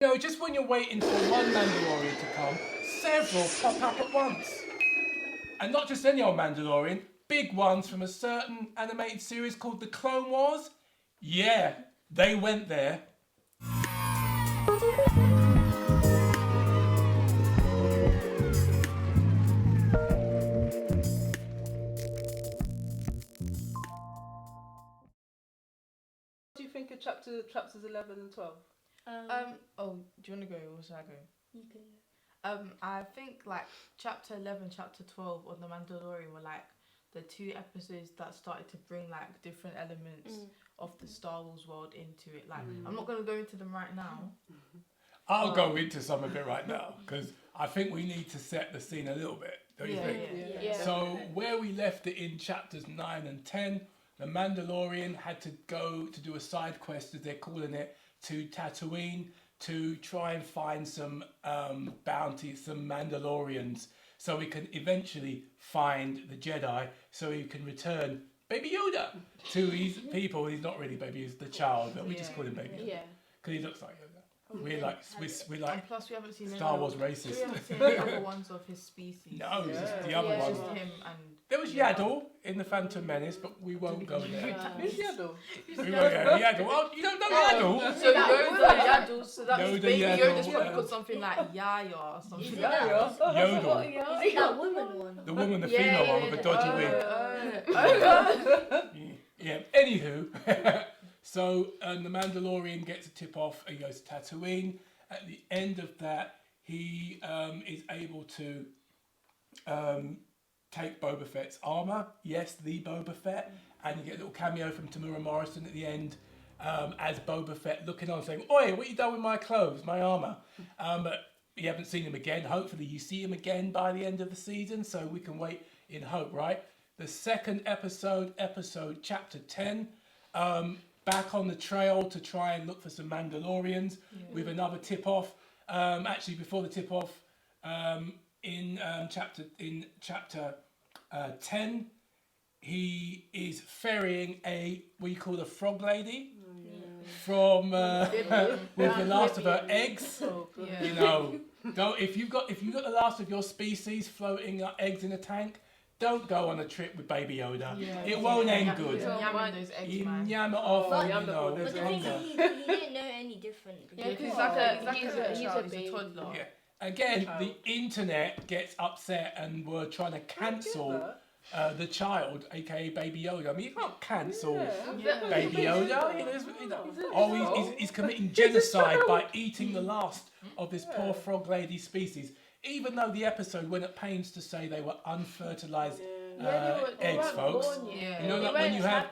You know, just when you're waiting for one Mandalorian to come, several pop up at once. And not just any old Mandalorian, big ones from a certain animated series called The Clone Wars. Yeah, they went there. What do you think of chapters 11 and 12? Do you want to go or should I go? You can. I think like chapter 11, chapter 12 on The Mandalorian were like the two episodes that started to bring like different elements of the Star Wars world into it. Like, I'm not going to go into them right now. I'll go into some of it right now because I think we need to set the scene a little bit, don't you think? Yeah. So where we left it in chapters 9 and 10, the Mandalorian had to go to do a side quest, as they're calling it, to Tatooine to try and find some bounties, some Mandalorians, so we can eventually find the Jedi, so he can return Baby Yoda to his people. He's not really baby, he's the child, but we just call him Baby Yoda. Yeah. Because he looks like Yoda. We're like And plus we haven't seen Star any Wars We racist. haven't seen any other ones of his species. No, it's just the Yeah. other It's one. just him and... There was Yaddle in the Phantom Menace, but we won't go there. Who's Yaddle? We won't go. Yaddle. Oh, you don't know Yaddle? So Yoda, Yaddle, so that was Yoda, Baby Yaddle, Yoda's probably called something like Yaya or something like that. Yodel. Is it that woman one? The woman, the Yeah, female yeah, one with a dodgy yeah. wig. Yeah. Anywho, so the Mandalorian gets a tip off. He goes to Tatooine. At the end of that, he is able to take Boba Fett's armor. Yes, the Boba Fett, and you get a little cameo from Tamura Morrison at the end as Boba Fett looking on, saying, "Oi, what you done with my clothes, my armor?" But you haven't seen him again. Hopefully, you see him again by the end of the season, so we can wait in hope, right? The second episode chapter 10, back on the trail to try and look for some Mandalorians with another tip-off. Actually, before the tip-off, in chapter 10, he is ferrying what you call a frog lady from with the last of her eggs. You know, if you've got the last of your species floating eggs in a tank, don't go on a trip with Baby Yoda. It won't end good. Yamming those eggs, You man. yam it off, But- and, you know, But the thing hunger. is, he didn't know any different. Yeah, because because he's a baby. toddler. Yeah. Again, the internet gets upset and were trying to cancel the child, aka Baby Yoda. I mean, you can't cancel Baby Yoda. He's committing genocide by eating the last of this poor frog lady species. Even though the episode went at pains to say they were unfertilized eggs, folks. Yeah. You know that when you have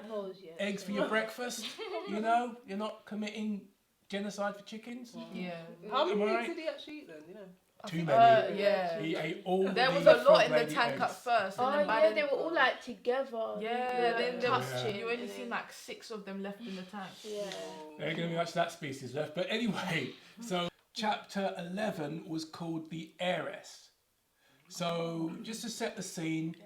eggs for your breakfast, you know, you're not committing genocide for chickens. Yeah. How many Am I eggs right? did he actually eat then? You know. Too many. Yeah. He ate all There was the a lot frog in the lady tank eggs. at first. And Oh then by yeah, the- they were all like together. Yeah, then there was, touching. you only seen like 6 of them left in the tank. Yeah. There ain't going to be much of that species left. But anyway, so chapter 11 was called the Heiress. So just to set the scene,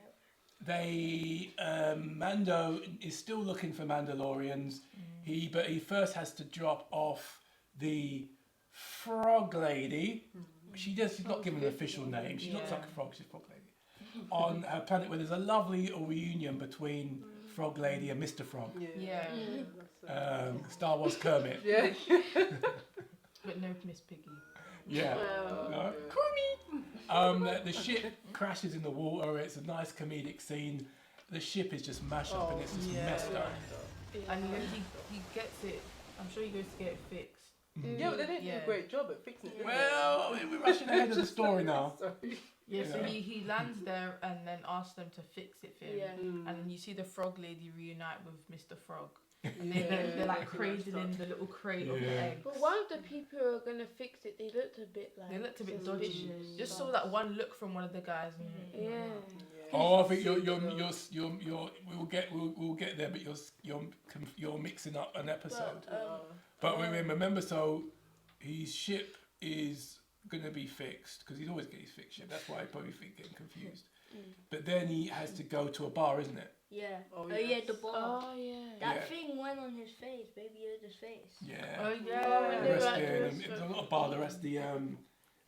Mando is still looking for Mandalorians. But he first has to drop off the frog lady. She's not given an official name. She looks like a frog. She's a frog lady. On her planet where there's a lovely little reunion between Frog Lady and Mr. Frog. Yeah. Star Wars Kermit. Yeah. But no Miss Piggy. Yeah. Wow. The ship crashes in the water. It's a nice comedic scene. The ship is just mashed up and it's just messed up. And he gets it. I'm sure he goes to get it fixed. Yeah, but they didn't do a great job at fixing it. Well, we're rushing ahead of the story now. Yeah, so Yeah. he lands there and then asks them to fix it for him. Yeah. And then you see the frog lady reunite with Mr. Frog. And they're like cradling the little crate of the Yeah. eggs. But one of the people who are gonna fix it, they looked a bit like. They looked a bit dodgy. suspicious. Just saw that one look from one of the guys. And, Yeah. Oh, I think we'll get there, but you're mixing up an episode. But remember, so his ship is gonna be fixed because he's always getting his fixed ship. That's why I probably think getting confused. but then he has to go to a bar, isn't it? Yeah. Oh, Oh yeah, the yes. ball. Oh yeah. That Yeah. thing went on his face, Baby Yoda's face. Yeah. Oh The yeah. rest Right, there, the it's not a bar. The rest,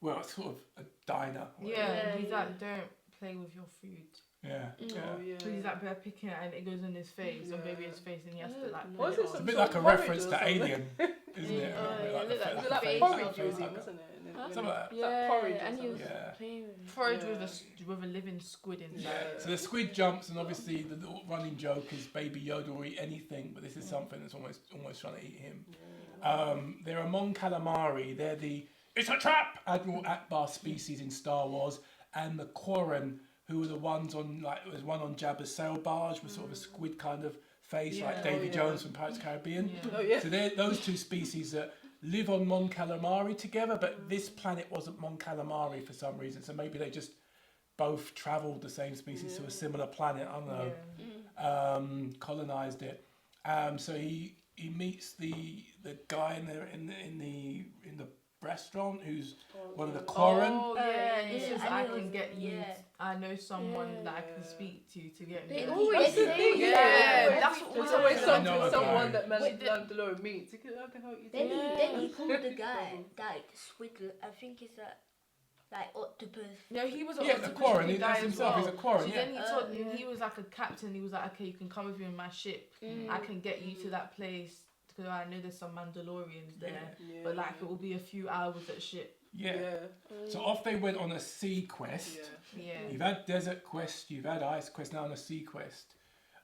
well, it's sort of a diner. or whatever. Yeah, he's Yeah. like, don't play with your food. Yeah. Oh Yeah. yeah. So he's like, they're picking it and it goes on his face, on Yeah. baby's face, and he has to like. Oh, put Was it it on. It's a some bit sort like a of reference to porridge or something? Alien, isn't it? Oh, A bit yeah, like look the like Was it fa- like face- porridge face he was eating, maker. wasn't it? And Huh? Something like that. Like porridge or and he was something. Yeah. playing with it. Porridge Yeah. with a living squid inside. Yeah. So the squid jumps, and obviously the little running joke is Baby Yoda will eat anything, but this is something that's almost trying to eat him. There are Mon Calamari. They're the it's a trap Admiral Akbar species in Star Wars, and the Quarren, who were the ones on there's one on Jabba's sail barge with sort of a squid kind of face, like Yeah. Davy Oh, yeah. Jones from Pirates of the Caribbean. Yeah. Oh yeah. So they're those two species that live on Mon Calamari together, but this planet wasn't Mon Calamari for some reason. So maybe they just both travelled the same species to a similar planet. I don't know. Yeah. Colonized it. So he meets the guy in the restaurant who's one of the Quarren. Oh yeah, yeah, this is yeah. I And it can was- get you. yeah. I know someone Yeah. that I can speak to get me. They there. always That's the say thing, Yeah, yeah. that's what There's we always have. I know a someone guy. that Wait, Mandalorian meets. How can help you? Then do that? then he called the guy that squid. I think it's a like octopus. No, he was an Yeah, the octopus Quarren. guy That's as himself. well. He's a Quarren. So Yeah. then he told yeah. he was like a captain. He was like, okay, you can come with me in my ship. Mm. I can get you to that place because I know there's some Mandalorians there. Yeah, But like it will be a few hours at ship. Yeah. yeah. So off they went on a sea quest. Yeah. Yeah. You've had desert quest, you've had ice quest, now on a sea quest.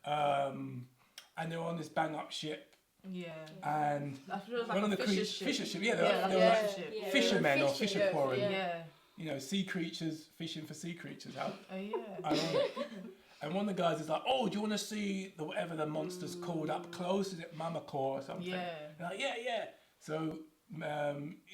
And they're on this bang up ship, Yeah. and I feel it was like one of a the fisher's fisher ship. ship, yeah, Yeah, like they a were like fisher ship. Yeah. fishermen or Fishing, fisher yeah, quarren. Yeah. You know, sea creatures fishing for sea creatures. How? Oh yeah. I know. And one of the guys is like, "Oh, do you want to see whatever the monster's called up close? Is it Mamacor or something?" Yeah. They're like, yeah. So,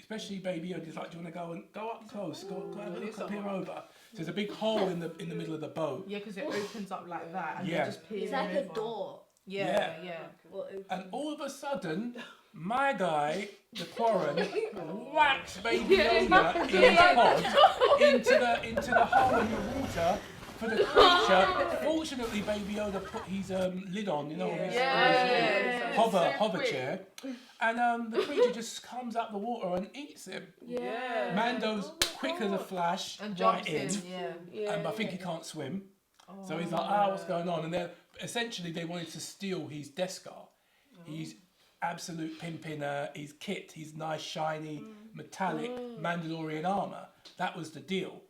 especially Baby Yoda's like, "Do you want to go up close? Go have a look up here over." So there's a big hole in the middle of the boat, Yeah, because it opens up like that and Yeah. they're just peering It's like a over. door. Yeah, yeah. Or open. and all of a sudden, my guy, the Quarren, whacks Baby Yoda in his pod into the hole in the water. For the creature, fortunately, Baby Yoda put his lid on, you know, his Yeah. hover quick. chair, and the creature just comes up the water and eats him. Yeah. Mando's quick as a flash, And right jumps in, in. Yeah. Yeah. I think he can't swim, Oh. so he's like, what's going on? And essentially they wanted to steal his Deskar. He's absolute pimping his kit, his nice shiny metallic Mandalorian armor. That was the deal.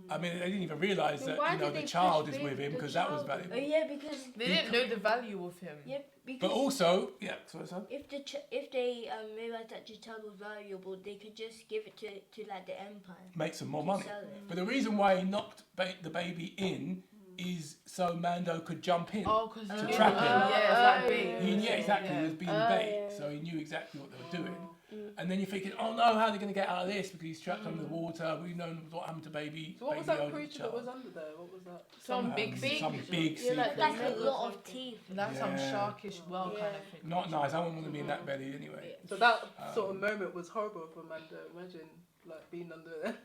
I mean, they didn't even realise Then that why the did they child push is with him the because that was child? valuable. Oh yeah, because They didn't know the value of him. yeah, because But also, sorry, son. if if they realized that the child was valuable, they could just give it to like the Empire. Make some more to money. sell it. But the reason why he knocked the baby in is so Mando could jump in. Oh, because To trap him. Yeah, it's like bait. He knew exactly Yeah. he was being Oh, bait, yeah. so he knew exactly what they were doing. And then you're thinking, oh no, how are they going to get out of this? Because he's trapped under the water. We've known what happened to baby. So what was baby that Yoda, creature child. that was under there? What was that? Some big sea some creature. big sea Yeah, like creature. Like a lot of teeth. Like some Yeah. sharkish well kind Yeah. of thing. Not nice. I wouldn't want to be in that belly anyway. So that sort of moment was horrible for Mando. Imagine like being under there.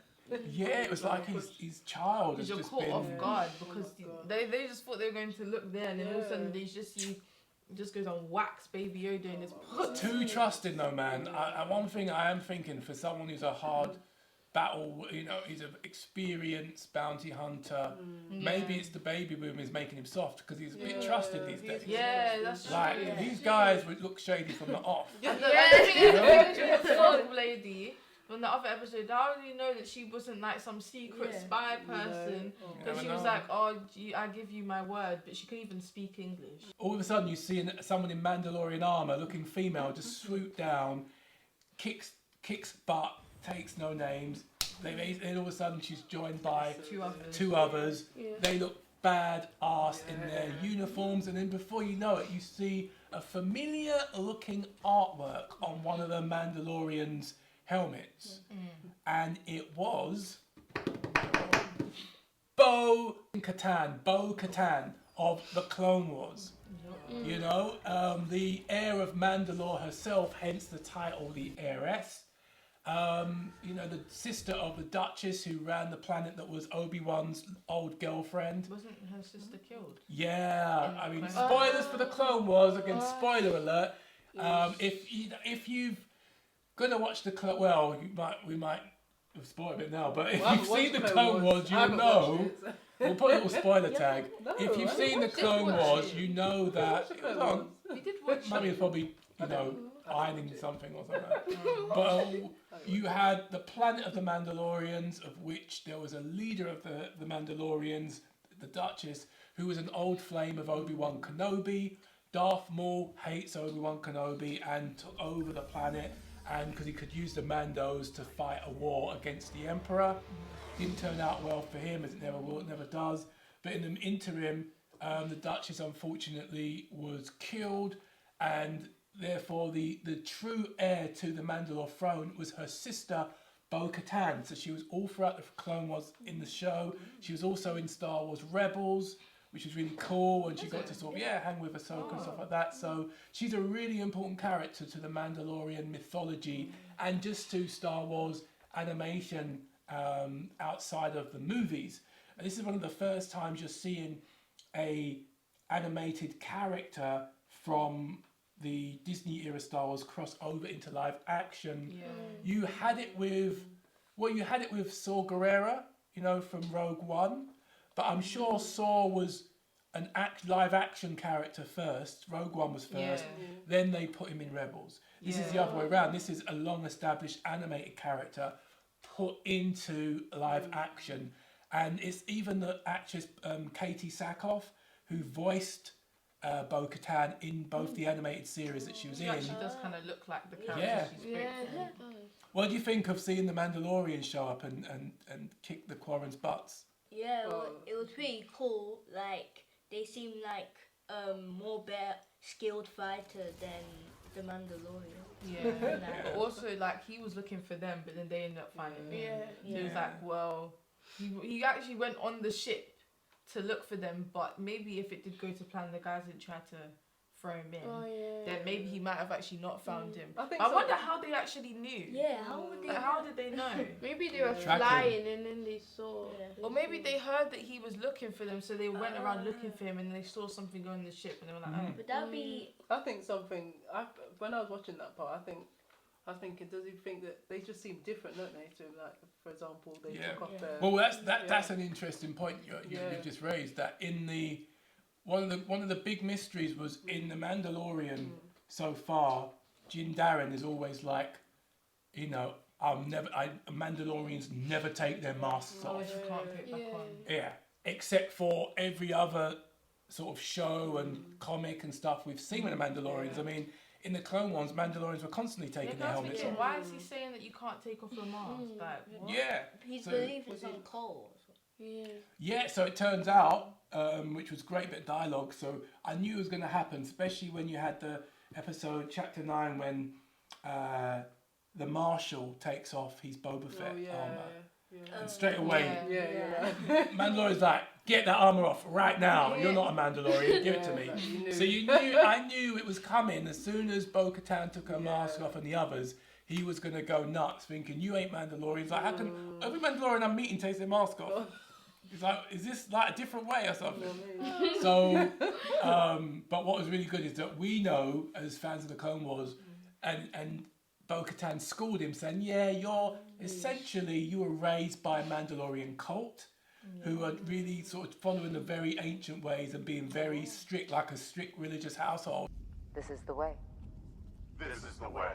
Yeah, it was like his child has Because you're just caught been. off guard because Oh my God. they just thought they were going to look there and then all of a sudden Yeah. they just see just goes and whacks Baby Yoda in his pot. Too trusted, no man. One thing I am thinking for someone who's a hard battle, he's an experienced bounty hunter. Maybe it's the baby boom is making him soft because he's a bit trusted these days. Yeah, that's true. Like Yeah. these guys would look shady from the off. And the thing is, the frog lady from the other episode, how do you know that she wasn't like some secret Yeah. spy person? Oh. Because she never was know. like, oh, I give you my word, but she couldn't even speak English. All of a sudden, you see someone in Mandalorian armor, looking female, just swoop down, kicks butt, takes no names. Then all of a sudden, she's joined by two others. Yeah. They look bad ass in their uniforms, and then before you know it, you see a familiar looking artwork on one of the Mandalorians' helmets, and it was BO KATAN of the Clone Wars. You know, the heir of Mandalore herself, hence the title, the Heiress. You know, the sister of the Duchess who ran the planet that was Obi-Wan's old girlfriend. Wasn't her sister killed? Yeah, I mean, Clone spoilers for the Clone Wars. Again, spoiler alert. If you've gonna watch the Clone, well, we might spoil a bit now. But if Well, you've seen the Clone Clone Wars, I you haven't know. watched it, so- We'll put a little spoiler tag. No, If you've I seen the watched it. Clone Watch Wars, it. you know I that watched the it was Clone on. Wars. You did watch Mummy was it. probably, I don't know. ironing something or something. But you had the planet of the Mandalorians, of which there was a leader of the Mandalorians, the Duchess, who was an old flame of Obi-Wan Kenobi. Darth Maul hates Obi-Wan Kenobi and took over the planet, and because he could use the Mandos to fight a war against the Emperor. Didn't turn out well for him, as it never will, it never does. But in the interim, the Duchess unfortunately was killed, and therefore the true heir to the Mandalore throne was her sister, Bo Katan. So she was all throughout the Clone Wars in the show. She was also in Star Wars Rebels, which was really cool, and she got to sort of hang with Ahsoka and stuff like that. So she's a really important character to the Mandalorian mythology and just to Star Wars animation outside of the movies. And this is one of the first times you're seeing a animated character from the Disney era Star Wars cross over into live action. Yeah. You had it with Saw Gerrera, you know, from Rogue One, but I'm sure Saw was an live action character first. Rogue One was first, then they put him in Rebels. This is the other way around. This is a long established animated character put into live action, and it's even the actress Katie Sackhoff who voiced Bo Katan in both the animated series that she was She in. actually does kind of look like the character Yeah. she's Yeah, created. that does. What do you think of seeing the Mandalorian show up and kick the Quarren's butts? Yeah, Oh. it was pretty cool. Like they seem like more better skilled fighter than the Mandalorian. Yeah. Like, But also, like, he was looking for them, but then they ended up finding him. Yeah. He was Yeah. like, well, he actually went on the ship to look for them, but maybe if it did go to plan, the guys didn't try to throw him in. Oh yeah. Then maybe he might have actually not found him. I think I so. wonder how they actually knew. yeah, how would they? Like, how did they know? Maybe they were Tracking. flying and then they saw. Yeah. Or maybe they heard that he was looking for them, so they went around looking for him, and they saw something go in the ship, and they were like, oh. But that'd be I think something. When I was watching that part, I think does he think that they just seem different, don't they? To him, like for example, they Yeah. took off their. Well, that's an interesting point you've just raised. That in the one of the big mysteries was in the Mandalorian so far. Darin is always like, you know, Mandalorians never take their masks Oh, off. she can't put it back Yeah. on. Yeah, except for every other sort of show and comic and stuff we've seen with the Mandalorians. I mean, in the Clone Wars, Mandalorians were constantly taking their Yeah, that's helmets thinking, off. why is he saying that you can't take off your mask? Like, what? Yeah. he's So- believing some coal. Yeah. Yeah, so it turns out, which was great bit of dialogue, so I knew it was going to happen, especially when you had the episode, chapter 9, when the Marshal takes off his Boba Fett Oh yeah. armour. Yeah. And straight away, Yeah. Yeah. Mandalorian's like, get that armour off right now, you're not a Mandalorian, give it to me. But you knew. So I knew it was coming. As soon as Bo-Katan took her mask off and the others, he was going to go nuts, thinking, you ain't Mandalorians. Like, how can every Mandalorian I'm meeting takes their mask off? He's like, is this like a different way or something? So, but what was really good is that we know, as fans of the Clone Wars, and Bo-Katan schooled him, saying, yeah, you were raised by a Mandalorian cult, who are really sort of following the very ancient ways and being very strict, like a strict religious household. This is the way. This is the way.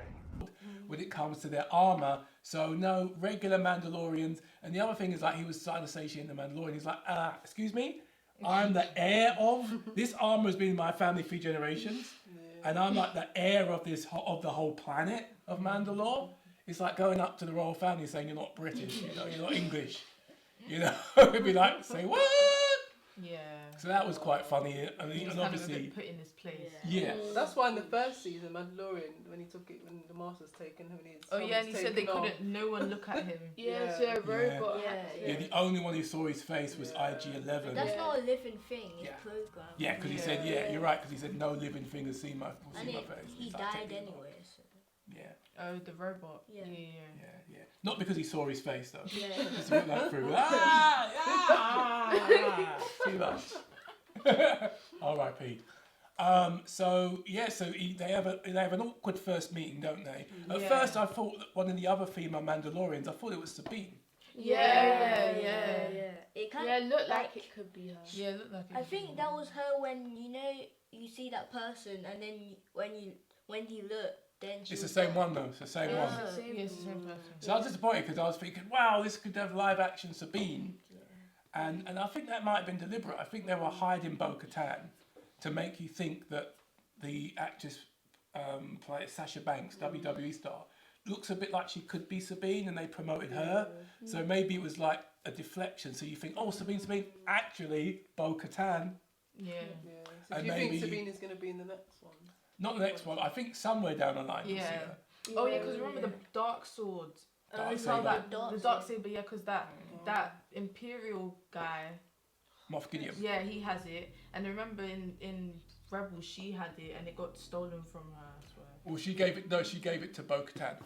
When it comes to their armor, so no regular Mandalorians. And the other thing is, like, he was starting to satiate the Mandalorian. He's like, excuse me, I'm the heir of this armor has been in my family 3 generations, and I'm like the heir of the whole planet of Mandalore. It's like going up to the royal family and saying you're not British, you know, you're not English, you know. It'd be like, say what? Yeah. So that was quite funny. I mean, He was and kind of a obviously, bit put in his place. yeah. That's why in the first season, Mandalorian, when he took it, when the mask was taken, when his Oh yeah, and helmet's he said they taken off. couldn't. No one look at him. Yeah, so a robot. Yeah, had to- Yeah, the only one who saw his face was Yeah. IG-11. That's not a living thing. It's Yeah. programmed. Yeah, because he said, you're right, because he said no living thing has seen my And face. he It's like died taking it off. anyway. So. Yeah. Oh, the robot. Yeah. Yeah. Not because he saw his face though. Yeah. Just went that through. Too much. R.I.P. So they have an awkward first meeting, don't they? At Yeah. first, I thought that one of the other female Mandalorians. I thought it was Sabine. Yeah. It kind Yeah, of it looked like it could be her. Yeah, it looked like it. I think that was her when you see that person, and then when you look, then she It's the was same there. one though. It's the same Yeah. one. Yeah, it's the same person. So I was disappointed because I was thinking, wow, this could have live action Sabine, and I think that might have been deliberate. I think they were hiding Bo Katan to make you think that the actress played Sasha Banks, WWE star, looks a bit like she could be Sabine, and they promoted her. So maybe it was like a deflection. So you think, oh, Sabine, actually Bo Katan. Yeah. Yeah. So And do you maybe- think Sabine is going to be in the next one? Not the next one. I think somewhere down the line you'll see Yeah. her. Oh yeah, because remember the dark sword. Dark It's how saber. that Dark the dark saber. saber. Yeah, because that Imperial guy. Moff Gideon. Yeah, he has it. And remember in Rebels she had it, and it got stolen from her. I swear. Well, she gave it to Bo Katan.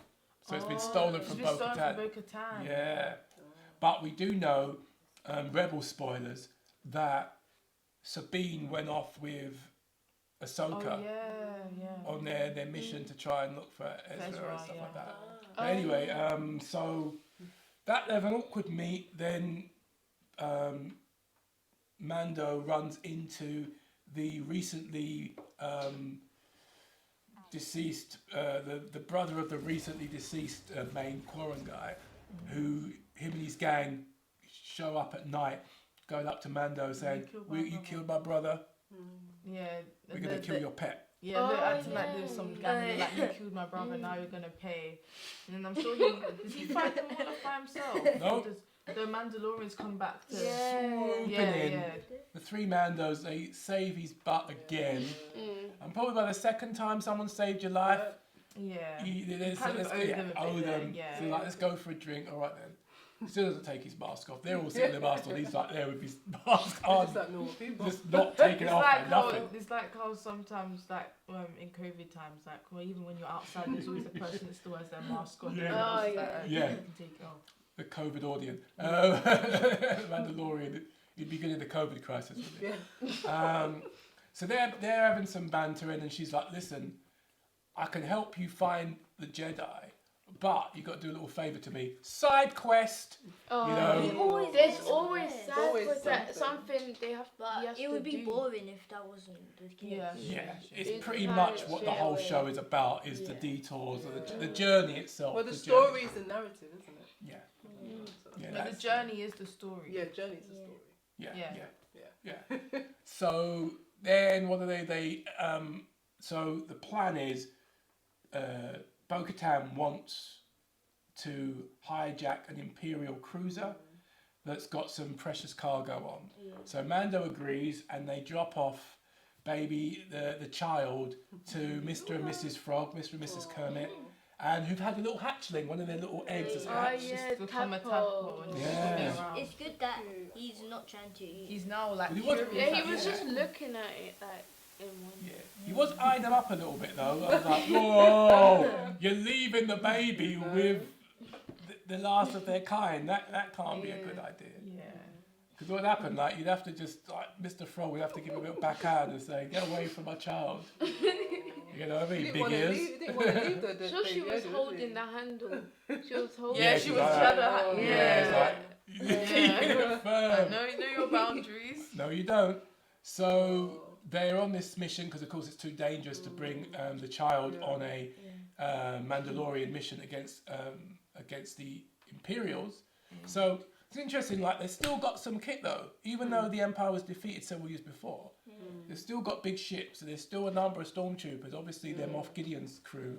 So it's been stolen from Bo It's been stolen Katan. from Bo-Katan. Yeah. But we do know, Rebel spoilers, that Sabine went off with Oh Ahsoka yeah. on their mission to try and look for Ezra Ezra, and stuff yeah. like that. Ah. But anyway, so that they have an awkward meet. Then Mando runs into the recently deceased, the brother of the recently deceased main Quarren guy, who him and his gang show up at night, going up to Mando saying, "You killed my brother. Yeah. We're gonna kill your pet." Yeah, they're acting like there's some gang like you killed my brother, now you're gonna pay. And then I'm sure does he fight them all off by himself? No. Or does the Mandalorians come back to Swooping in. The three Mandos, they save his butt again. And probably by the second time someone saved your life, Yeah. you kind of owe them a bit there, yeah. So like, let's go for a drink. All right then. He still doesn't take his mask off. They're all sitting their mask on. He's like there with his mask on, Just like normal people. just not taking it It's off like, and how, nothing. it's like how sometimes, like in COVID times, like well, even when you're outside, there's always a person that still has their mask on. Yeah. Everyone else is Oh, like, yeah. you can take it off. The COVID audience. Mandalorian. You'd be good in the COVID crisis, wouldn't you? Yeah. So they're having some banter and she's like, listen, I can help you find the Jedi, but you got to do a little favour to me. Side quest. Oh, You know- He always there's does always that. side always quests that something. something they have. But he has it would to be do. boring if that wasn't the case. Yeah. Yeah, it's It's pretty kind much of what the straight whole away. show is about, is the Yeah. detours, the journey itself. Well, the journey. story is the narrative, isn't it? Yeah, So yeah, But the that's- journey is the story. yeah, journey's the story. yeah, Yeah. yeah. So then what do they so the plan is Bo-Katan wants to hijack an Imperial cruiser that's got some precious cargo on. So Mando agrees and they drop off the child to Mr. and Mrs. Frog, Mr. and Mrs. Kermit, and who've had a little hatchling, one of their little eggs has Oh, hatched. yeah, Just become a tadpole. tadpole and Yeah. just walking around. It's good that he's not trying to eat. He's now like But he wasn't- curious. Yeah, he was Yeah. just looking at it like in one. Yeah, he was eyeing them up a little bit though. I was like, whoa, you're leaving the baby with the last of their kind. That can't be a good idea. Yeah. Because what happened, like, you'd have to just, like, Mr. Frog would have to give a little backhand and say, get away from my child. You know what I He mean? didn't Big want to ears. leave. He didn't want to leave the Sure, she baby, was did holding he? the handle. She was holding. Yeah, Yeah, she she's was. like She had that. her. Yeah, it's like, Yeah. keep it firm. No, you know your boundaries. No, you don't. So they're on this mission because, of course, it's too dangerous to bring the child on a Mandalorian mission against the Imperials. So it's interesting. Like, they've still got some kit though, even though the Empire was defeated several years before. They've still got big ships. So there's still a number of stormtroopers. Obviously, they're Moff Gideon's crew,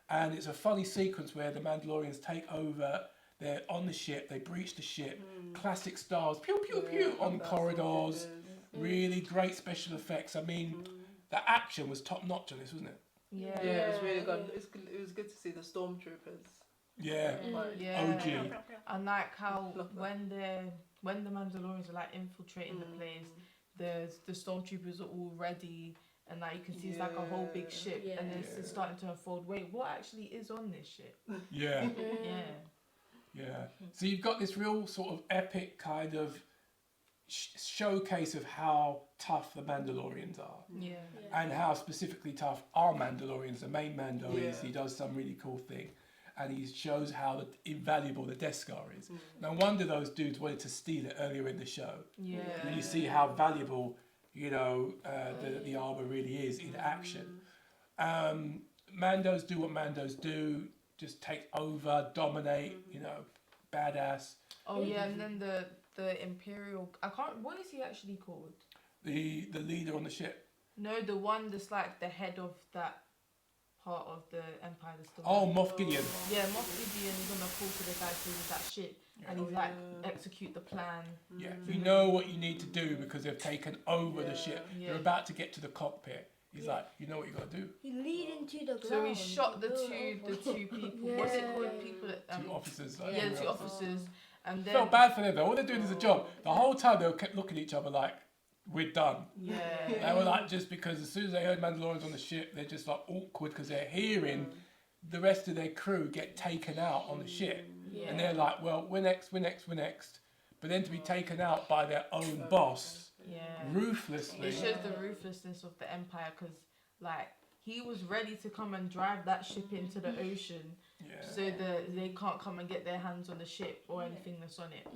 and it's a funny sequence where the Mandalorians take over. They're on the ship. They breach the ship. Classic stars, pew pew pew, on corridors. Really great special effects. I mean, the action was top notch on this, wasn't it? Yeah. Yeah, it was really good. It was good to see the stormtroopers. Yeah. Yeah. OG. And like how when the Mandalorians are like infiltrating the place, the stormtroopers are all ready and like you can see it's like a whole big ship, Yeah. and then it's starting to unfold. Wait, what actually is on this ship? Yeah. Yeah. Yeah. So you've got this real sort of epic kind of showcase of how tough the Mandalorians are. Yeah. And how specifically tough our Mandalorians, the main Mando is. Yeah. He does some really cool thing. And he shows how invaluable the Death Star is. No wonder those dudes wanted to steal it earlier in the show. Yeah. And you see how valuable, you know, the armor really is in action. Mandos do what Mandos do. Just take over, dominate, you know, badass. Oh yeah, and then the Imperial. I can't. What is he actually called? The leader on the ship. No, the one that's like the head of that part of the Empire. That's the Oh, Moff Gideon. Yeah, Moff Gideon is on the call to the guy who was that shit, and he's like execute the plan. Yeah, you know what you need to do because they've taken over the ship. Yeah. They're about to get to the cockpit. He's like, you know what you got to do. He lead into the ground. So he shot the two people. What's it called? Yeah. People that Two officers. Like, yeah, the you two know. officers, and then Felt bad for them though. All they're doing is a job. The whole time they kept looking at each other like, we're done. yeah, They were like, just because as soon as they heard Mandalorians on the ship, they're just like awkward because they're hearing the rest of their crew get taken out on the ship. yeah. And they're like, well, we're next. But then to be taken out by their own boss, yeah. ruthlessly. It shows the ruthlessness of the Empire because, like, he was ready to come and drive that ship into the ocean Yeah. so that they can't come and get their hands on the ship or anything that's on it.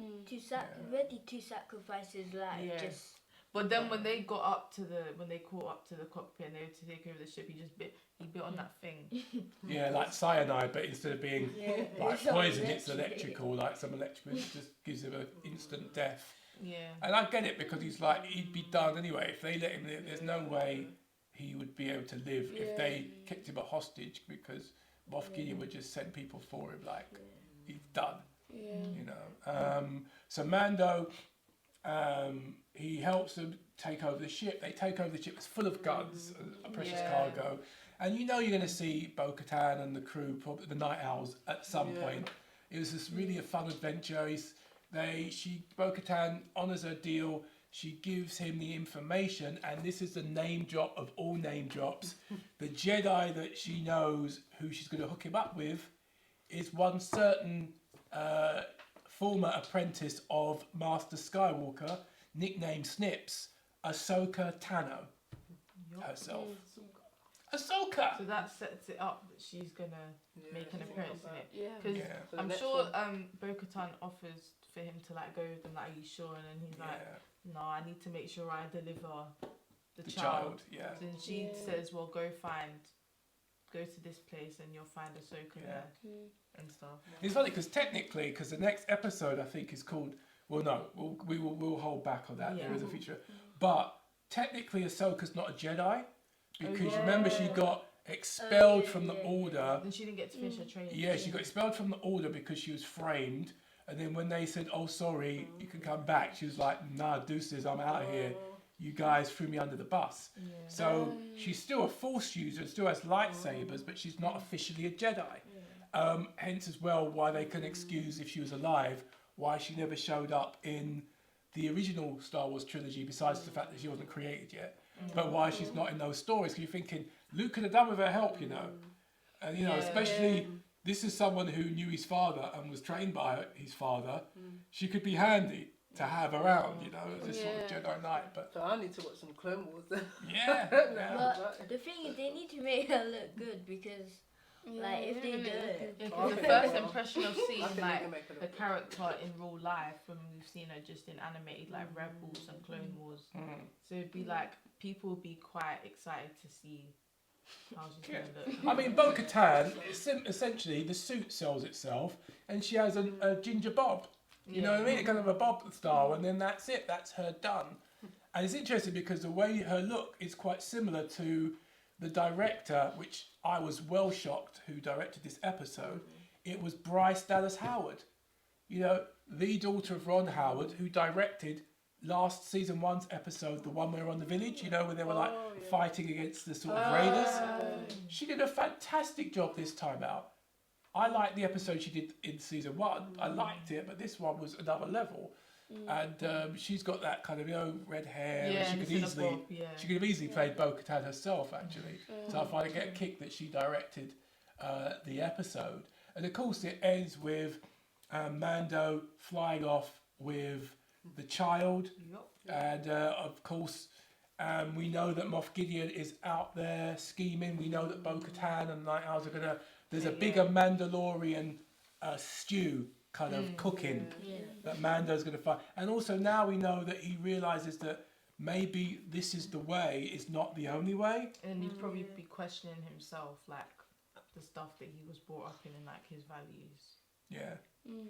Ready to sacrifice his life. Yeah. Just But then when they caught up to the cockpit and they were to take over the ship, he bit on that thing. Yeah, like cyanide, but instead of being like It's not poison, it's electric. electrical. Like some electrical, it just gives him an instant death. Yeah. And I get it because he's like he'd be done anyway. If they let him live, there's no way he would be able to live if they kept him a hostage because Moff Gideon would just send people for him. Like he's done. Yeah. You know. So Mando, he helps them take over the ship. They take over the ship. It's full of guns, a precious cargo. And you know you're going to see Bo Katan and the crew, probably the Night Owls, at some point. It was just really a fun adventure. Bo Katan honours her deal. She gives him the information, and this is the name drop of all name drops. The Jedi that she knows who she's going to hook him up with is one certain former apprentice of Master Skywalker, nicknamed Snips, Ahsoka Tano herself. Ahsoka! So that sets it up that she's gonna make an appearance in it. Yeah. Because Yeah. For the I'm next sure one. Bo-Katan offers for him to like go with them, like, are you sure? And then he's like, no, I need to make sure I deliver the child. Yeah. Then she says, well, go to this place and you'll find Ahsoka there and stuff. It's funny because technically, because the next episode I think is called. Well, no, we'll hold back on that. Yeah. There is a feature, but technically Ahsoka's not a Jedi because remember she got expelled from the Order. Then she didn't get to finish her training. Yeah, she got expelled from the Order because she was framed. And then when they said, "Oh, sorry, you can come back," she was like, "Nah, deuces, I'm out of here. You guys threw me under the bus." Yeah. So she's still a Force user, still has lightsabers, but she's not officially a Jedi. Hence, as well, why they can excuse if she was alive, why she never showed up in the original Star Wars trilogy, besides the fact that she wasn't created yet. But why she's not in those stories? Because you're thinking Luke could have done with her help, you know, and you know, especially. This is someone who knew his father and was trained by his father. She could be handy to have around, you know, as a sort of Jedi Knight. But So I need to watch some Clone Wars then. yeah. But the thing is, they need to make her look good because, like, if they don't, Yeah, 'cause the first impression of I seeing think they like can make her the look character in real life when we've seen her just in animated like Rebels and Clone Wars. So it'd be like people would be quite excited to see how she's gonna look. I mean, Bo Katan, essentially, the suit sells itself, and she has a ginger bob. You know what I mean? Kind of a bob style, and then that's it. That's her done. And it's interesting because the way her look is quite similar to the director, which I was well shocked, who directed this episode. It was Bryce Dallas Howard. You know, the daughter of Ron Howard, who directed last season 1's episode, the one where on the village, you know, where they were like fighting against the sort of raiders. She did a fantastic job this time out. I liked the episode she did in season 1. I liked it, but this one was another level. and she's got that kind of red hair. Yeah, and she and could it's in a easily bob, yeah. she could have easily played Bo Katan herself actually. So I find it get a kick that she directed the episode, and of course it ends with Mando flying off with the child, and of course. We know that Moff Gideon is out there scheming. We know that Bo Katan and Night Owls are gonna. There's a bigger Mandalorian stew kind of cooking that Mando's gonna find. And also now we know that he realizes that maybe this is the way. It's not the only way. And he'd probably be questioning himself, like the stuff that he was brought up in and like his values. Yeah. You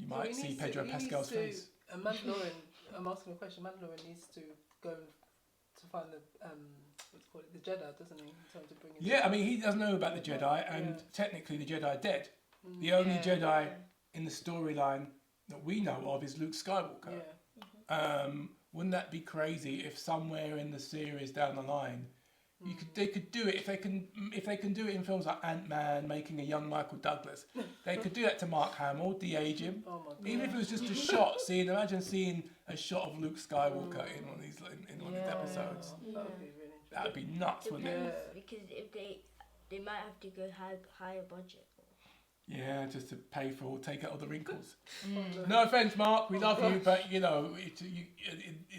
So might he see needs Pedro he Pascal's needs to- face. A Mandalorian. I'm asking a question. Mandalorian needs to go to find the what's it called, the Jedi, doesn't he? In terms of bringing. Yeah, I mean he doesn't know about the Jedi, and technically the Jedi are dead. The only Jedi in the storyline that we know of is Luke Skywalker. Yeah. Wouldn't that be crazy if somewhere in the series down the line, they could do it if they can do it in films like Ant-Man, making a young Michael Douglas. They could do that to Mark Hamill, de-age him. Oh my God. Even if it was just a shot. Imagine seeing a shot of Luke Skywalker in one of these episodes. That would be really interesting. That would be nuts, wouldn't it? Depends, because if they might have to go higher budget. Yeah, just to pay for take out all the wrinkles. No offense, Mark, we love you, but in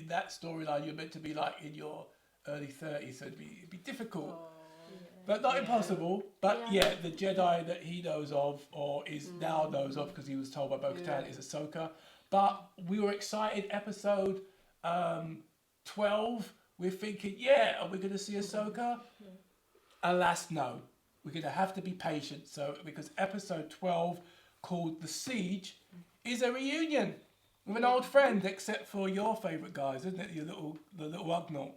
that storyline you're meant to be like in your early 30s, so it'd be difficult. But not impossible. But the Jedi that he knows of, or is now knows of because he was told by Bo Katan, is Ahsoka. But we were excited, episode 12, we're thinking, are we going to see Ahsoka? Alas, no. We're going to have to be patient, because episode 12, called The Siege, is a reunion with an old friend, except for your favourite guys, isn't it? The little Ugnaught,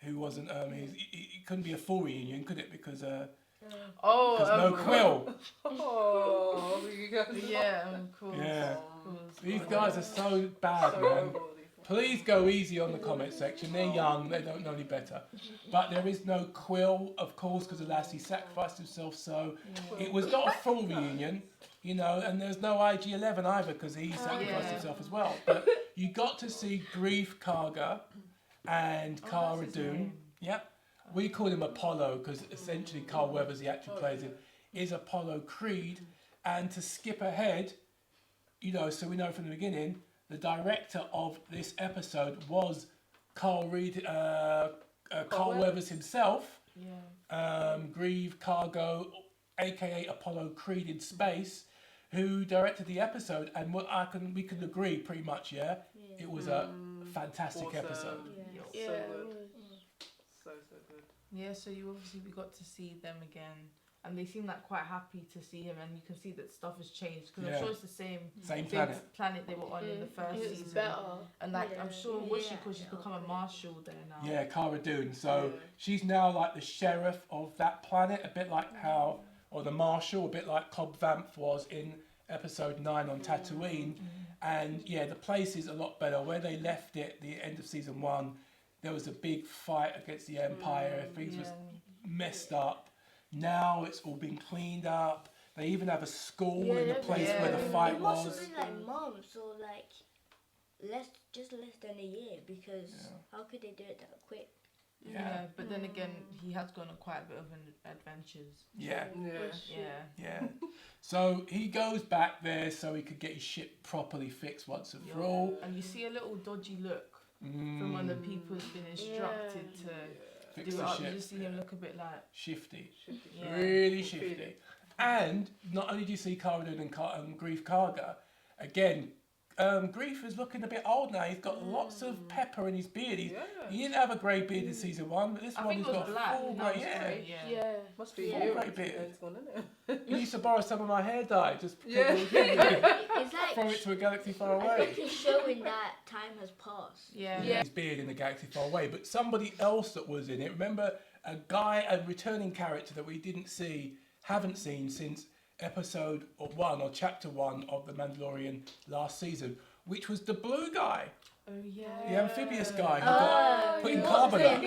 who wasn't, he couldn't be a full reunion, could it? Because no Quill. Oh, you guys. Yeah, of course. Yeah. Of course. These guys are so bad, man. Please go easy on the comment section. They're young, they don't know any better. But there is no Quill, of course, because alas, he sacrificed himself, so it was not a full reunion, and there's no IG-11 either, because he sacrificed himself as well. But you got to see Grief Karga and Cara Dune. Yep. We call him Apollo, because essentially Carl Weathers, he actually plays him, is Apollo Creed. And to skip ahead, so we know from the beginning, the director of this episode was Carl Weathers himself. Grieve Cargo, aka Apollo Creed in space, who directed the episode, and we can agree pretty much, it was a fantastic episode. So good. So good. Yeah, so we got to see them again, and they seem like quite happy to see him, and you can see that stuff has changed because I'm sure it's the same planet they were on in the first season. Better. And I'm sure she's become a marshal there now. Yeah, Cara Dune. So she's now like the sheriff of that planet, a bit like or the marshal, a bit like Cobb Vanth was in episode 9 on Tatooine. And the place is a lot better. Where they left it, the end of season 1, there was a big fight against the Empire. Things was messed up. Now it's all been cleaned up. They even have a school in the place where the fight was. It must have been like months or like less than a year, because how could they do it that quick? Yeah, but then again, he has gone on quite a bit of adventures. Yeah. So So he goes back there so he could get his ship properly fixed once and for all. And you see a little dodgy look from one of the people who's been instructed to Fix do the it up. ship. You just see him look a bit like Shifty. Yeah. Really shifty. And not only do you see Cara Dune and Grief Karga, again, Grief is looking a bit old now. He's got lots of pepper in his beard. He didn't have a grey beard in season 1, but this one he's got black. full No, grey. it's grey, Yeah. Must be Full you. grey beard. It's gone, isn't it? You used to borrow some of my hair dye just It's from like it to a galaxy far I away. think it's showing that time has passed. His beard in the galaxy far away, but somebody else that was in it. Remember a returning character that we haven't seen since episode 1 or chapter 1 of The Mandalorian last season, which was the blue guy, Oh yeah. the amphibious guy who Oh, got put in he carbon. was I in-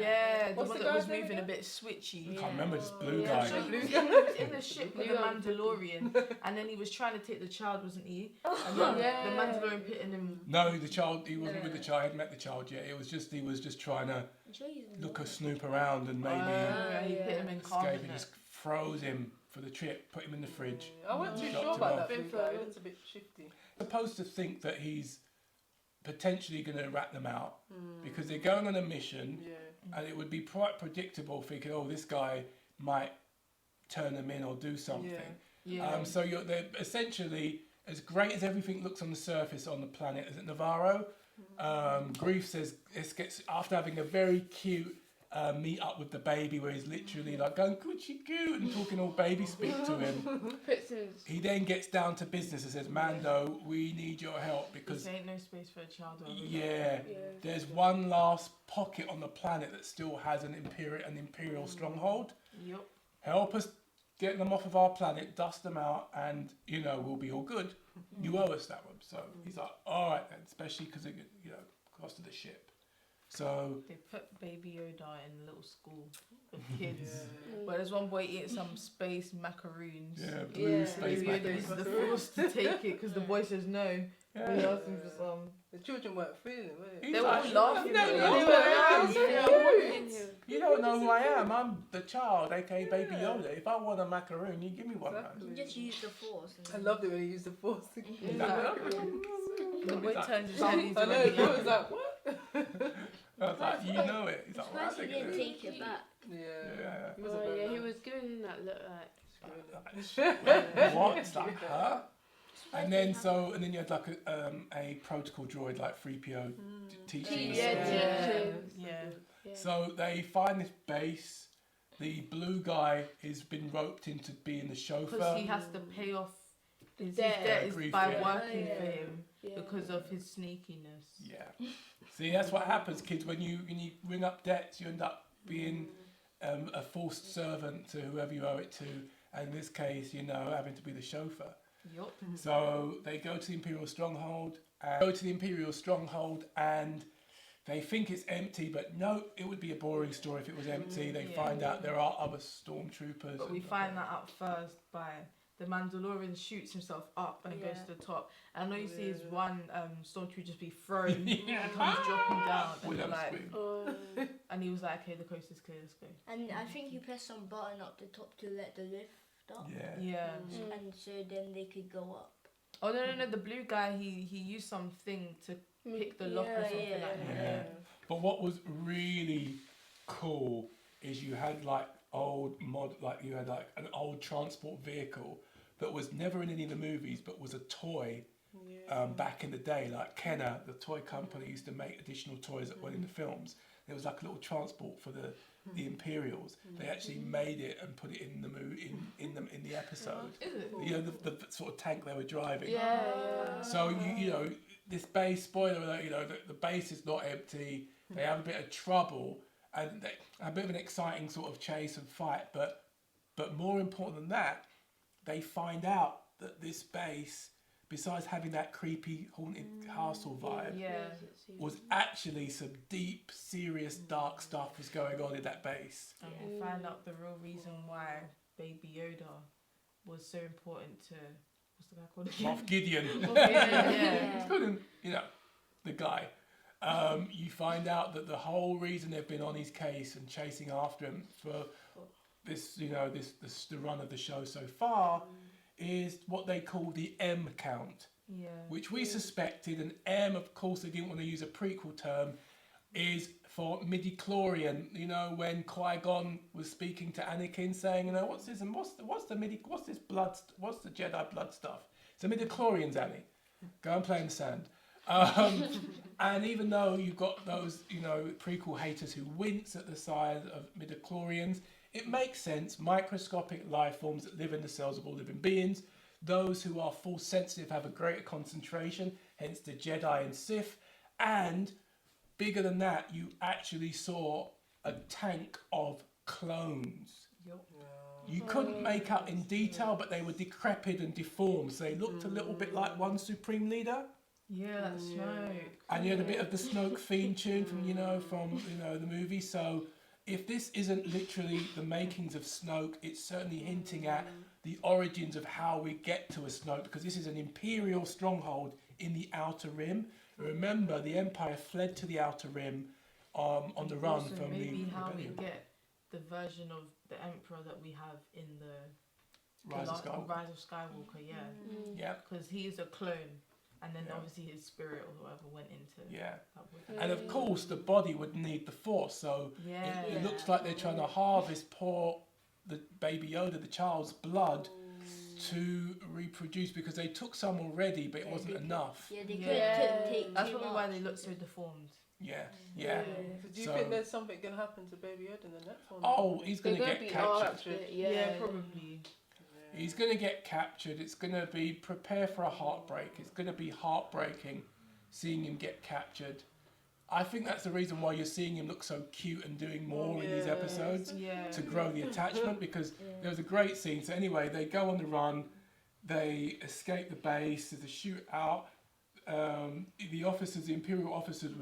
Yeah, the What's one the that was guy's name moving a again? bit switchy. Yeah. can't remember this blue Yeah, guy. so he was in the ship with the Blue guy. Mandalorian, and then he was trying to take the child, wasn't he? And then Yeah. the Mandalorian pitting him. No, the child. He wasn't with the child. He hadn't met the child yet. It was just he was just trying to I'm sure he's in look a one. snoop around and maybe Yeah, he yeah. pit him in escape. carbon. He just froze him for the trip, put him in the fridge. I wasn't too Dropped sure him about off. that blue guy. That's a bit shifty. Supposed to think that he's potentially going to rat them out because they're going on a mission, Yeah. and it would be quite predictable thinking, oh, this guy might turn them in or do something. Yeah. So they're essentially, as great as everything looks on the surface on the planet, is it Navarro? Grief says this gets after having a very cute meet up with the baby where he's literally like going coochie coo and talking all baby speak to him. Puts his He then gets down to business and says, Mando, we need your help because There ain't no space for a child. over there. yeah, there's one last pocket on the planet that still has an imperial stronghold. Yep. Help us get them off of our planet, dust them out, and we'll be all good. You owe us that one. So he's like, all right then, especially because cost of the ship. So They put Baby Yoda in a little school with kids. But there's one boy eating some space macaroons. yeah, blue Yeah. space Baby Yoda macaroons. uses the force to take it because the boy says no. Yeah. He asked him for some. The children weren't feeling it, were they? He's They were like, all laughing. "You don't They know were who I am. laughing. yeah. You don't know who I am. I'm the child, aka Baby Yoda. If I want a macaroon, you give me one. Exactly. You just use the force. I loved it when he used the force. The boy turns his I head. He's know, already he was laughing. like, what? I was like, you know it. He's like, Surprised right, he they're didn't gonna- take it back. Yeah. Yeah. He was a Oh very yeah, he nice- was giving that look What? It's like, huh? And then you had like a protocol droid like 3PO teaching you Yeah, stuff. Yeah. yeah. So they find this base. The blue guy has been roped into being the chauffeur. Because he has to pay off his Debt. debt is Grief, by yeah. working Yeah. for him Yeah. because of his sneakiness. Yeah. See, that's what happens, kids. When you ring up debts, you end up being a forced servant to whoever you owe it to. And in this case, having to be the chauffeur. Yup. So they go to the Imperial Stronghold. And they think it's empty, but no, it would be a boring story if it was empty. They Yeah. find out there are other stormtroopers. But we find that out first by the Mandalorian shoots himself up and goes to the top. And I know you see his one stormtrooper just be thrown. Yeah. He comes dropping down. And, With they're them like, swing. Oh, and he was like, okay, the coast is clear, let's go. And I think you press some button up the top to let the lift up. Yeah. Yeah. And so then they could go up. Oh, no. The blue guy, he used something to pick the lock or something like that. Yeah. But what was really cool is you had like you had like an old transport vehicle that was never in any of the movies, but was a toy back in the day. Like Kenner, the toy company, used to make additional toys that weren't in the films. There was like a little transport for the Imperials. They actually made it and put it in the in the episode. Is it? The sort of tank they were driving. yeah. So this base, spoiler alert, the base is not empty. They have a bit of trouble and they have a bit of an exciting sort of chase and fight. But more important than that, they find out that this base, besides having that creepy haunted castle vibe, Yeah. was actually some deep, serious, dark stuff was going on in that base. And we find out the real reason why Baby Yoda was so important to what's the guy called? Moff Gideon. Yeah. It's called him, the guy. You find out that the whole reason they've been on his case and chasing after him for this, the run of the show so far, is what they call the M count, Yeah. which we suspected, and M, of course, they didn't want to use a prequel term, is for midi-chlorian. When Qui-Gon was speaking to Anakin, saying, what's this and what's this blood, what's the Jedi blood stuff? It's a midi-chlorians, Annie. Go and play in the sand. And even though you've got those, prequel haters who wince at the size of midi-chlorians, it makes sense. Microscopic life forms that live in the cells of all living beings. Those who are force sensitive have a greater concentration, hence the Jedi and Sith. And bigger than that, you actually saw a tank of clones. You couldn't make out in detail, but they were decrepit and deformed. So they looked a little bit like one Supreme Leader. Yeah, that Snoke. And you had a bit of the Snoke theme tune from the movie. So if this isn't literally the makings of Snoke, it's certainly hinting at the origins of how we get to a Snoke, because this is an Imperial stronghold in the Outer Rim. Remember, the Empire fled to the Outer Rim on the run Also, from maybe the how we rebellion. get the version of the Emperor that we have in the Rise of Skywalker. Rise of Skywalker, yeah. Yeah, Because he is a clone, and then Yeah. obviously his spirit or whatever went into yeah. that with And of course, the body would need the Force. So Yeah. it looks like they're trying to harvest the baby Yoda, the child's blood, to reproduce, because they took some already, but it Yeah, wasn't they could- enough. Yeah, they Yeah. couldn't take That's too probably much. why they look so deformed. Yeah. So do you So- think there's something going to happen to Baby Yoda in the next one? Oh, he's They're going to gonna get be captured. after, Yeah, probably. He's going to get captured. It's going to be prepare for a heartbreak. It's going to be heartbreaking seeing him get captured. I think that's the reason why you're seeing him look so cute and doing more in these Yeah. episodes, Yeah. to grow the attachment, because there was a great scene. So anyway, they go on the run, they escape the base, there's a shootout. The Imperial officers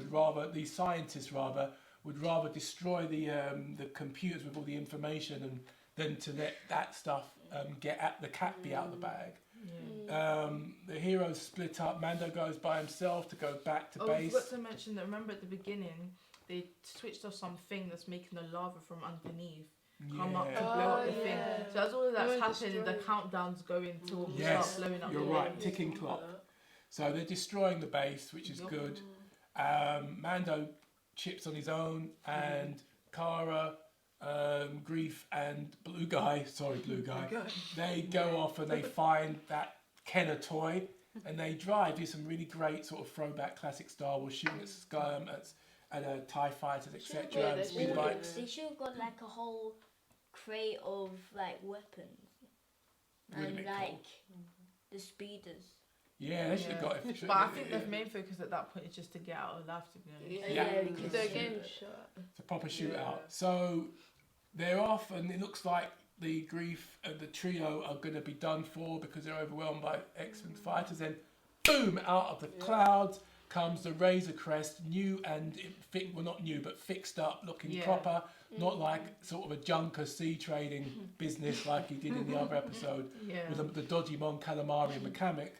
the scientists would rather destroy the computers with all the information than to let that stuff get at the cat be out of the bag. Yeah. The heroes split up. Mando goes by himself to go back to Oh, I base. forgot to mention that. Remember at the beginning, they switched off something that's making the lava from underneath come up to blow up the thing. yeah. So as all of that's They were happening, the destroyed. countdown's going to all Yes, start blowing up. you're the right. thing. Ticking clock. So they're destroying the base, which is Yup. good. Mando chips on his own, and Cara, Grief, and Blue Guy, they go off and they find that Kenner toy, and they do some really great sort of throwback classic Star Wars, shooting at Scum, at TIE fighters, etc. Yeah, and they speed should. bikes. They should have got like a whole crate of like weapons Really and bit like cool. the speeders. Yeah, they should have Yeah. got it. But I think the main focus at that point is just to get out of life, to be honest. Yeah. Because they're getting shot. It's a proper shootout. Yeah. So they're off, and it looks like the Grief and the trio are going to be done for because they're overwhelmed by X-Wing fighters. Then, boom! Out of the clouds comes the Razor Crest, new and not new, but fixed up, looking Yeah. proper. Not like sort of a junker sea trading business like he did in the other episode Yeah. with the dodgy Mon Calamari mechanic.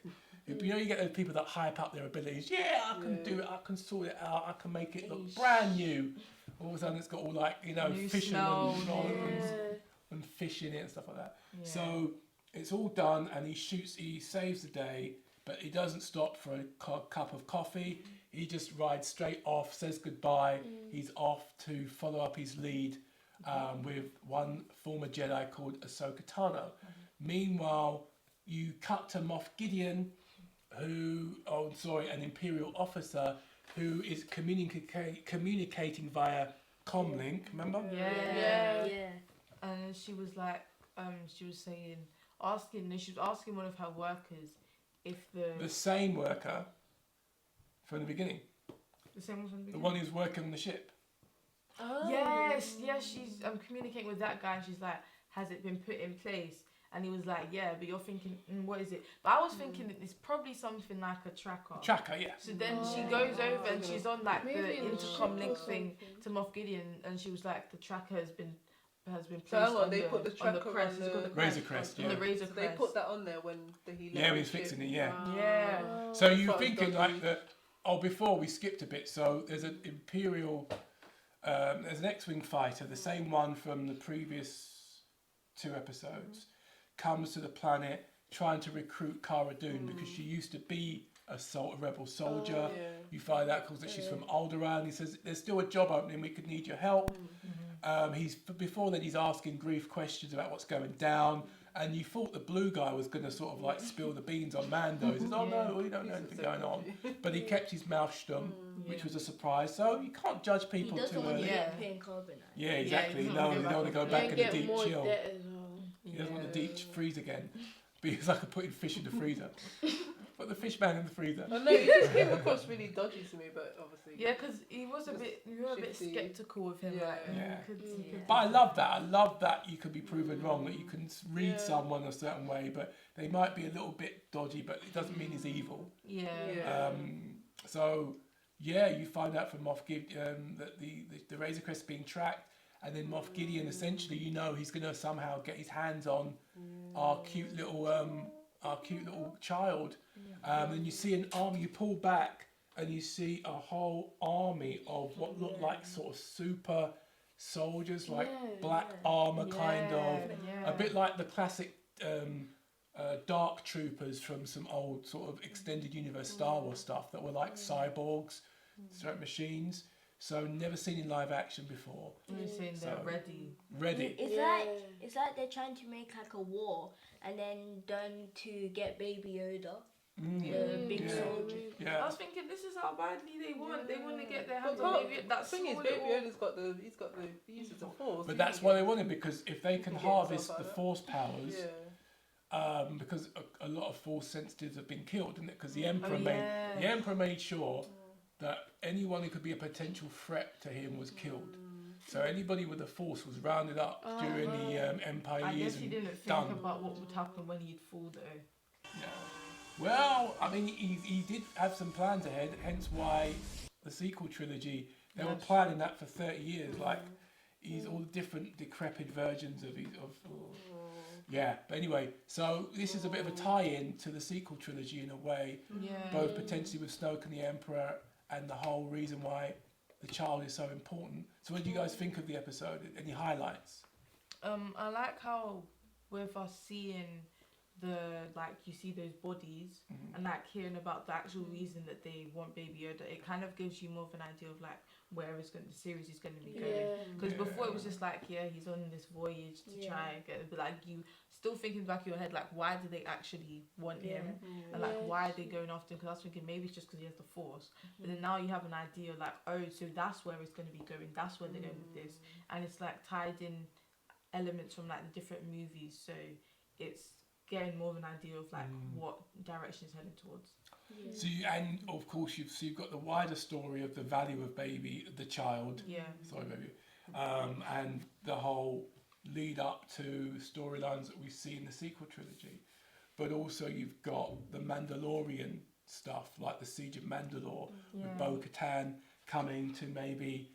You get those people that hype up their abilities. Yeah, I can do it. I can sort it out. I can make it look brand new. All of a sudden, it's got all New fishing smell, and fish in it and stuff like that. Yeah. So it's all done, and he saves the day, but he doesn't stop for a cup of coffee. He just rides straight off, says goodbye. He's off to follow up his lead with one former Jedi called Ahsoka Tano. Meanwhile, you cut to Moff Gideon, an Imperial officer who is communicating via comlink. Remember? Yeah. Yeah. And she was like, she was asking one of her workers if The same worker from the beginning, the same one from the the beginning. one who's working on the ship. Oh. Yes, she's communicating with that guy, and she's like, has it been put in place? And he was like, yeah, but you're thinking, what is it? But I was thinking that it's probably something like a tracker. Tracker, yeah. So then she goes over and she's on like Maybe the in the intercom ship link or thing something. to Moff Gideon, and she was like, the tracker has been placed So hang on, on, they the, put the on the tracker crest. on It's called the- the Razor crest. crest, On yeah. the razor So crest. they put that on there when he Yeah, when he's fixing it, yeah. Yeah. So you're Quite thinking dodgy. like that. Oh, before we skipped a bit. So there's an Imperial, there's an X-wing fighter, the same one from the previous 2 episodes, comes to the planet trying to recruit Cara Dune because she used to be a rebel soldier. Yeah. You find out because that she's from Alderaan. He says there's still a job opening. We could need your help. Before then he's asking Grief questions about what's going down. And you thought the blue guy was going to sort of like spill the beans on Mando. He says, oh no, we don't know anything going on. But he kept his mouth stum, which was a surprise. So you can't judge He people doesn't too want to early. Yeah. get pain carbonite. Yeah, exactly. he doesn't No, wanna you go don't want to go back back They in the get deep more chill. debt as well. He doesn't want the deep freeze again. But it's like putting fish in the freezer. Put the fish man in the freezer. I know, he just came across really dodgy to me, but obviously. Yeah, because he was a Just bit, you were a bit shifty. skeptical of him. Yeah. Like, Yeah. you could Yeah. But I love that. I love that you could be proven wrong, that you can read Yeah. someone a certain way, but they might be a little bit dodgy, but it doesn't mean he's evil. Yeah. Yeah. So, yeah, you find out from Moff Gideon that the Razor Crest is being tracked, and then Moff Gideon, essentially, you know, he's going to somehow get his hands on our cute little child. And you see an army, you pull back, and you see a whole army of what look like sort of super soldiers, like black armor, kind of. Yeah. A bit like the classic Dark Troopers from some old sort of extended universe Star Wars stuff that were like cyborgs, straight machines. So never seen in live action before. You're saying they're So- ready. Ready. It's like they're trying to make like a war and then done to get Baby Yoda, the big Yeah. soldier. I Yeah. was thinking, this is how badly they want. They want to get their But hands on Baby. the That thing is, small Baby little- Yoda's he uses the Force. But that's why they wanted, because if they can Get harvest himself the out of Force powers, Yeah. because a lot of Force sensitives have been killed, didn't it? Because the Oh, Emperor yes. made sure that anyone who could be a potential threat to him was killed. So anybody with the Force was rounded up during the Empire I years guess he and didn't think done. about what would happen when he'd fall though. Yeah. Well, I mean, he did have some plans ahead, hence why the sequel trilogy, they were That's planning that for 30 years, like he's all the different decrepit versions of yeah. But anyway, so this is a bit of a tie-in to the sequel trilogy in a way, Yeah. both potentially with Snoke and the Emperor, and the whole reason why the child is so important. So what do you guys think of the episode? Any highlights? I like how with us seeing you see those bodies and like hearing about the actual reason that they want Baby Yoda, it kind of gives you more of an idea of like where the series is going to be going. Because before it was just like, he's on this voyage to try and get it, but like you still thinking back in your head, like why do they actually want him? And like why are they going after him? Because I was thinking maybe it's just because he has the Force. But then now you have an idea like, oh, so that's where it's going to be going. That's where they're going with this. And it's like tied in elements from like the different movies. So it's getting more of an idea of like what direction it's heading towards. So and of course you've got the wider story of the value of the child. Yeah. Sorry, baby. And the whole lead up to storylines that we see in the sequel trilogy. But also you've got the Mandalorian stuff, like the Siege of Mandalore, with Bo Katan coming to maybe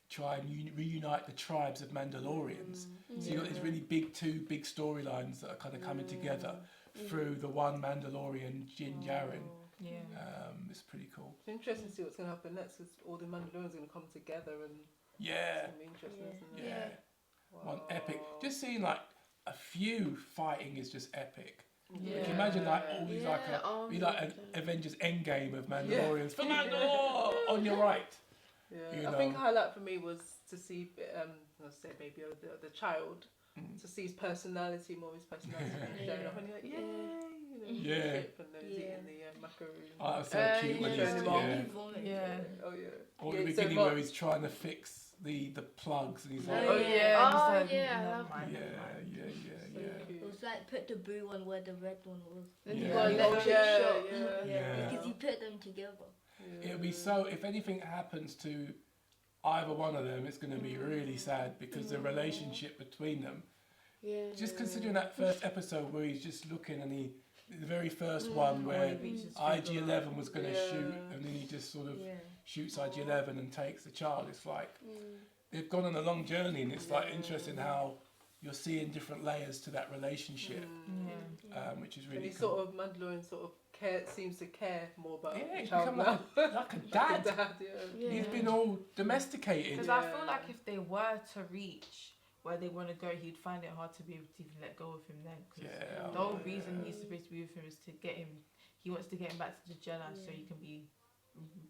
try and reunite the tribes of Mandalorians. So you've got these really two big storylines that are kind of coming together through the one Mandalorian, Djin Darin. Yeah. It's pretty cool. It's interesting to see what's going to happen next, because all the Mandalorians are going to come together and Yeah. it's going to be interesting, isn't it? Yeah. One Wow. epic. Just seeing like a few fighting is just epic. Yeah. Like, imagine like all these be like an Avengers Endgame of Mandalorians for Mandalore on your right. Yeah, You I think know. a highlight for me was to see, let's say Baby Yoda, the child, to see his personality, more of his personality showing up, and you're like, yay, Yeah. ship, and then he's eating the macaroon. Oh, that's so cute when showing he's him off. Yeah. Oh yeah. Or Yeah, the it's so beginning much. where he's trying to fix the plugs and he's like, Oh, yeah. and Oh, it's like, yeah, I never love mind, yeah, never mind. yeah, So yeah. cute. It was like put the blue one where the red one was. Then Yeah. you got an Oh, electric yeah, shock. yeah. Because you put them together. It'll be so, if anything happens to either one of them, it's going to be really sad because the relationship between them, Yeah. just considering that first episode where he's just looking and the very first one where he reaches IG-11 was going to Yeah. shoot and then he just sort of Yeah. shoots IG-11 and takes the child. It's like they've gone on a long journey, and it's like interesting how you're seeing different layers to that relationship, which is And really he cool. sort of, Mandalorian sort of seems to care more about Yeah, the he's child become now. like a dad. Yeah. He's been all domesticated. Because I feel like if they were to reach where they want to go, he'd find it hard to be able to even let go of him then. Because Yeah, the whole reason he's supposed to be with him is to get him. He wants to get him back to the Jedi so he can be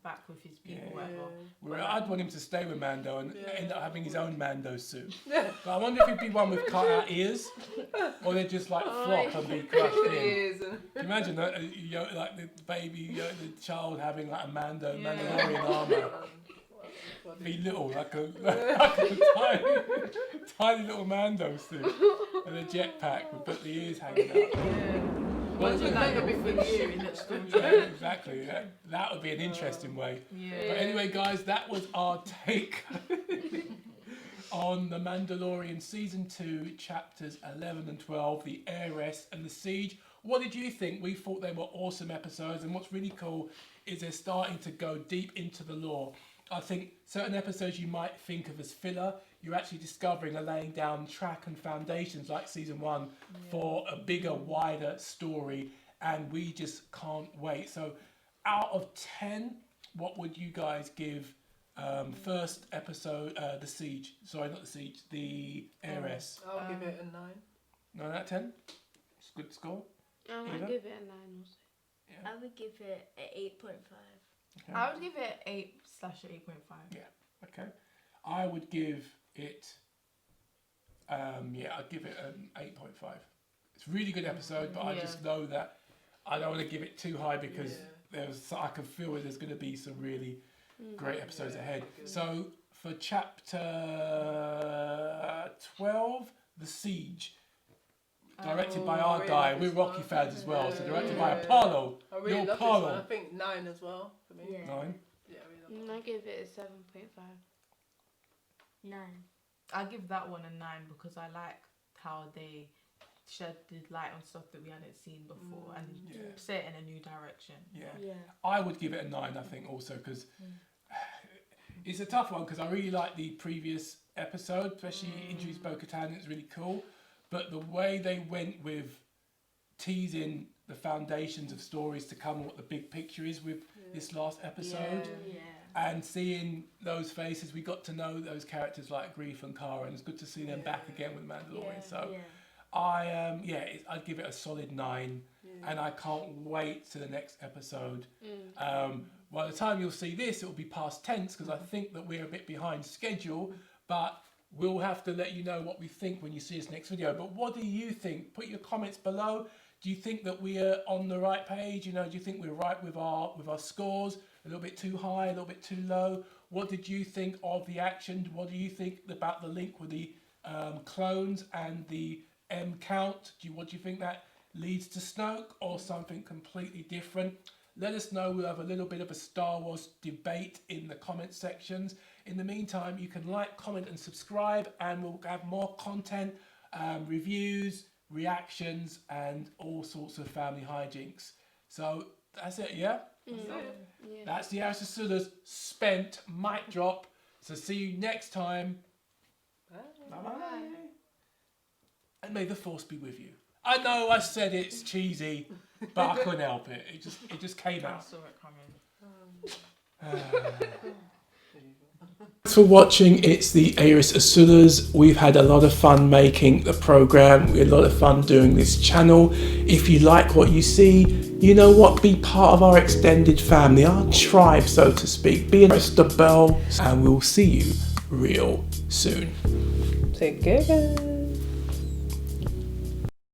back with his people, Yeah. whatever. Where I'd want him to stay with Mando and end up having his own Mando suit. Yeah. But I wonder if he'd be one with cut out ears, or they'd just like flop and be crushed in. It is. Can you imagine that? Like the baby, the child having like a Mandalorian armor. Be little, like a tiny little Mando suit and a jetpack with but the ears hanging out. Imagine like Better a be big for you. shooting that story. Yeah, exactly. That would be an interesting way. Yeah. But anyway, guys, that was our take on The Mandalorian Season 2, Chapters 11 and 12, The Heiress and The Siege. What did you think? We thought they were awesome episodes, and what's really cool is they're starting to go deep into the lore. I think certain episodes you might think of as filler, you're actually discovering and laying down track and foundations like Season 1 for a bigger, wider story, and we just can't wait. So out of 10, what would you guys give first episode, The Siege? Sorry, not The Siege, The Heiress. I'll give it a 9. 9 out of 10? It's a good score. I Eva? might give it a 9 also. Yeah. I would give it an 8.5. Okay. I would give it 8/8.5. Yeah. Okay. I would give it, I'd give it an 8.5. It's a really good episode, but I just know that I don't want to give it too high because I can feel there's going to be some really great episodes ahead. So for chapter 12, The Siege, directed by our really guy. like We're this Rocky one. fans as well, so directed Yeah. by Apollo. I really Yo, love this Paulo. one. I think 9 as well for me. Yeah. 9. Yeah, I really love I give it a 7.5. 9. I give that one a 9 because I like how they shed the light on stuff that we hadn't seen before and set it in a new direction. Yeah. Yeah. I would give it a 9, I think, also, because it's a tough one, because I really like the previous episode, especially introduced BO KATAN. It's really cool. But the way they went with teasing the foundations of stories to come, what the big picture is with this last episode, Yeah. and seeing those faces, we got to know those characters like Grief and Kara, and it's good to see them back again with Mandalorian. So I'd give it a solid 9, and I can't wait to the next episode. By the time you'll see this, it will be past tense, because I think that we're a bit behind schedule, but we'll have to let you know what we think when you see this next video. But what do you think? Put your comments below. Do you think that we are on the right page? You know, do you think we're right with our scores? A little bit too high, a little bit too low? What did you think of the action? What do you think about the link with the clones and the M count? What do you think that leads to Snoke, or something completely different? Let us know. We'll have a little bit of a Star Wars debate in the comment sections. In the meantime, you can like, comment and subscribe, and we'll have more content, reviews, reactions, and all sorts of family hijinks. So that's it, yeah? That's the Heiress spent mic drop. So see you next time. Bye-bye. And may the Force be with you. I know I said it's cheesy, but I couldn't help it. It just came I out. saw it coming. Thanks for watching. It's the Heiress Asulas. We've had a lot of fun making the program. We had a lot of fun doing this channel. If you like what you see, you know what? Be part of our extended family, our tribe, so to speak. Press the bell, and we'll see you real soon. Take care.